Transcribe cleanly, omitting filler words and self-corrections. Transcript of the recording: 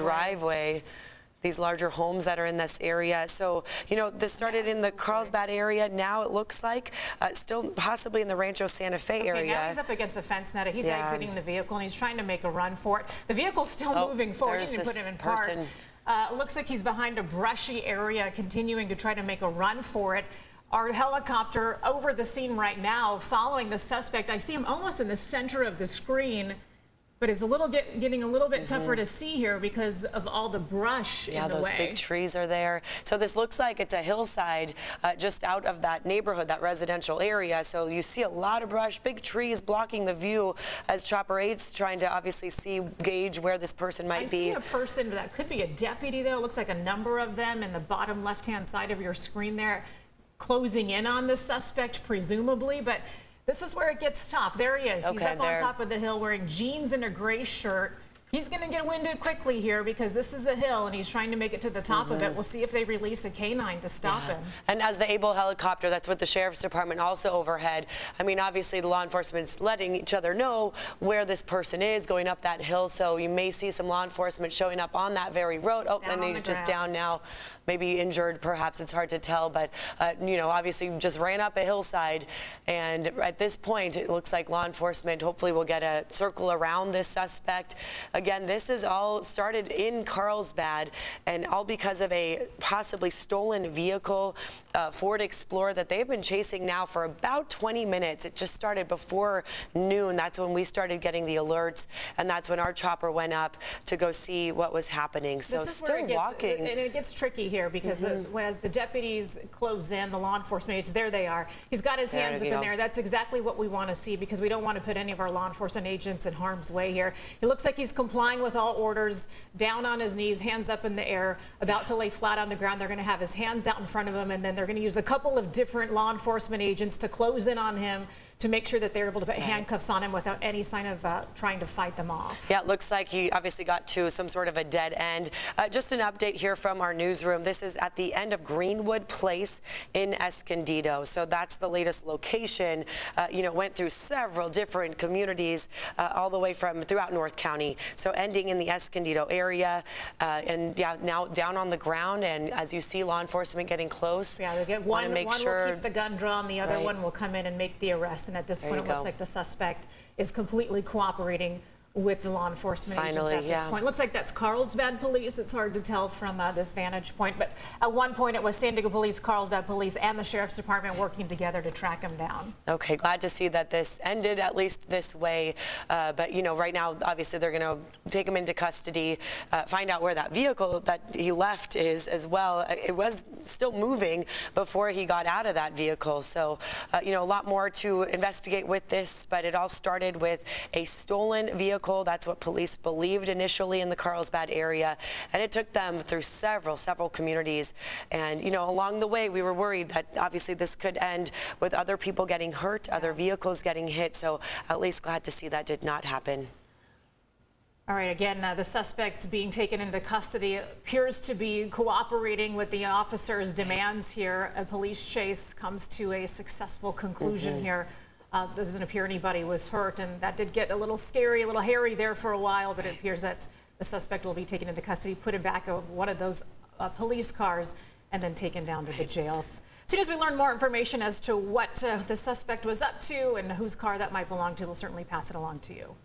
driveway, these larger homes that are in this area. So, you know, this started in the Carlsbad area. Now it looks like still possibly in the Rancho Santa Fe area. Now he's up against the fence net. He's exiting the vehicle and he's trying to make a run for it. The vehicle's still moving forward. You can put him in park. Looks like he's behind a brushy area, continuing to try to make a run for it. Our helicopter over the scene right now, following the suspect. I see him almost in the center of the screen, but it's getting a little bit tougher to see here because of all the brush in the way. Yeah, those big trees are there. So this looks like it's a hillside just out of that neighborhood, that residential area. So you see a lot of brush, big trees blocking the view as Chopper 8's trying to obviously gauge where this person might be. I see a person that could be a deputy though. It looks like a number of them in the bottom left-hand side of your screen there, closing in on the suspect presumably, but this is where it gets tough. There he is. He's up on top of the hill wearing jeans and a gray shirt. He's going to get winded quickly here because this is a hill and he's trying to make it to the top of it. We'll see if they release a canine to stop him. And as the Able helicopter, that's what the Sheriff's Department also overhead. I mean, obviously the law enforcement's letting each other know where this person is going up that hill. So you may see some law enforcement showing up on that very road. Oh, and he's just down now, maybe injured, perhaps. It's hard to tell. But, you know, obviously just ran up a hillside. And at this point, it looks like law enforcement hopefully will get a circle around this suspect. Again, this is all started in Carlsbad, and all because of a possibly stolen vehicle, Ford Explorer, that they've been chasing now for about 20 minutes. It just started before noon. That's when we started getting the alerts, and that's when our chopper went up to go see what was happening. So still walking. And it gets tricky here because as the deputies close in, the law enforcement agents, there they are. He's got his hands up in there. That's exactly what we want to see because we don't want to put any of our law enforcement agents in harm's way here. It looks like he's complying with all orders, down on his knees, hands up in the air, about to lay flat on the ground. They're going to have his hands out in front of him, and then they're going to use a couple of different law enforcement agents to close in on him to make sure that they're able to put handcuffs on him without any sign of trying to fight them off. Yeah, it looks like he obviously got to some sort of a dead end. Just an update here from our newsroom. This is at the end of Greenwood Place in Escondido. So that's the latest location. You know, went through several different communities all the way from throughout North County. So ending in the Escondido area, and yeah, now down on the ground. And as you see law enforcement getting close, yeah, they get one will keep the gun drawn, the other one will come in and make the arrest. And at this point, it looks like the suspect is completely cooperating with the law enforcement agents at this point. Looks like that's Carlsbad police. It's hard to tell from this vantage point, but at one point it was San Diego Police, Carlsbad Police, and the Sheriff's Department working together to track him down. Okay, glad to see that this ended at least this way, but you know, right now obviously they're going to take him into custody, find out where that vehicle that he left is as well. It was still moving before he got out of that vehicle, so you know, a lot more to investigate with this, but it all started with a stolen vehicle. That's what police believed initially in the Carlsbad area, and it took them through several communities. And you know, along the way we were worried that obviously this could end with other people getting hurt, other vehicles getting hit, so at least glad to see that did not happen. All right, again, the suspect being taken into custody appears to be cooperating with the officer's demands here. A police chase comes to a successful conclusion here. Doesn't appear anybody was hurt, and that did get a little scary, a little hairy there for a while, but it appears that the suspect will be taken into custody, put in back of one of those police cars, and then taken down to the jail. As soon as we learn more information as to what the suspect was up to and whose car that might belong to, we'll certainly pass it along to you.